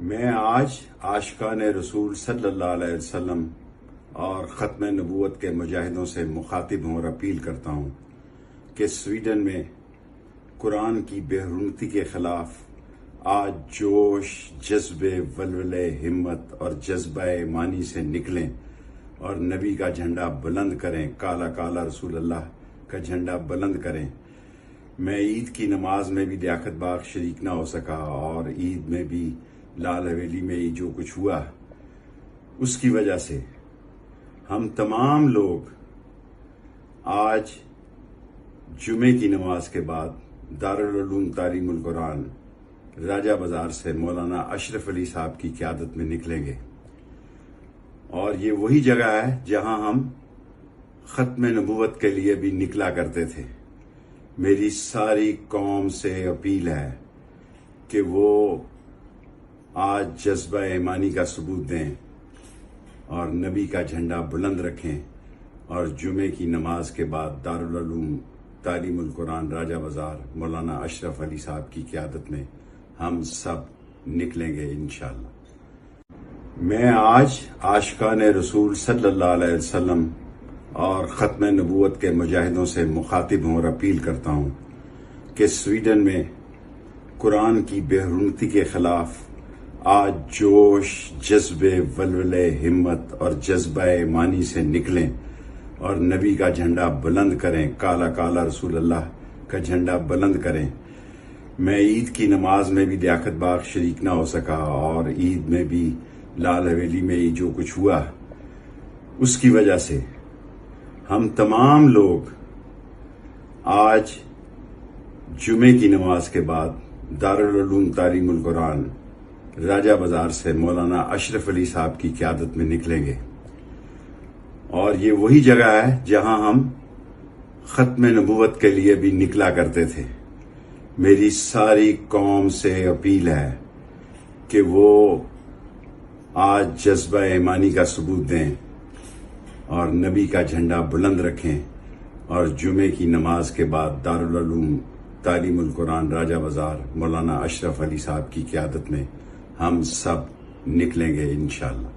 میں آج عاشقان رسول صلی اللہ علیہ وسلم اور ختم نبوت کے مجاہدوں سے مخاطب ہوں اور اپیل کرتا ہوں کہ سویڈن میں قرآن کی بے حرمتی کے خلاف آج جوش، جذبے، ولولے، ہمت اور جذبہ ایمانی سے نکلیں اور نبی کا جھنڈا بلند کریں، کالا کالا رسول اللہ کا جھنڈا بلند کریں۔ میں عید کی نماز میں بھی لیاقت باغ شریک نہ ہو سکا اور عید میں بھی لال حویلی میں جو کچھ ہوا اس کی وجہ سے ہم تمام لوگ آج جمعے کی نماز کے بعد دارالعلوم تعلیم القرآن راجہ بازار سے مولانا اشرف علی صاحب کی قیادت میں نکلیں گے، اور یہ وہی جگہ ہے جہاں ہم ختم نبوت کے لیے بھی نکلا کرتے تھے۔ میری ساری قوم سے اپیل ہے کہ وہ آج جذبہ ایمانی کا ثبوت دیں اور نبی کا جھنڈا بلند رکھیں، اور جمعے کی نماز کے بعد دارالعلوم تعلیم القرآن راجہ بازار مولانا اشرف علی صاحب کی قیادت میں ہم سب نکلیں گے انشاءاللہ۔ میں آج عاشقان رسول صلی اللہ علیہ وسلم اور ختم نبوت کے مجاہدوں سے مخاطب ہوں اور اپیل کرتا ہوں کہ سویڈن میں قرآن کی بے حرمتی کے خلاف آج جوش، جذبے، ولولے، ہمت اور جذبہ ایمانی سے نکلیں اور نبی کا جھنڈا بلند کریں، کالا کالا رسول اللہ کا جھنڈا بلند کریں۔ میں عید کی نماز میں بھی لیاقت باغ شریک نہ ہو سکا اور عید میں بھی لال حویلی میں جو کچھ ہوا اس کی وجہ سے ہم تمام لوگ آج جمعے کی نماز کے بعد دارالعلوم تعلیم القرآن راجہ بازار سے مولانا اشرف علی صاحب کی قیادت میں نکلیں گے، اور یہ وہی جگہ ہے جہاں ہم ختم نبوت کے لیے بھی نکلا کرتے تھے۔ میری ساری قوم سے اپیل ہے کہ وہ آج جذبہ ایمانی کا ثبوت دیں اور نبی کا جھنڈا بلند رکھیں، اور جمعے کی نماز کے بعد دارالعلوم تعلیم القرآن راجہ بازار مولانا اشرف علی صاحب کی قیادت میں ہم سب نکلیں گے انشاءاللہ۔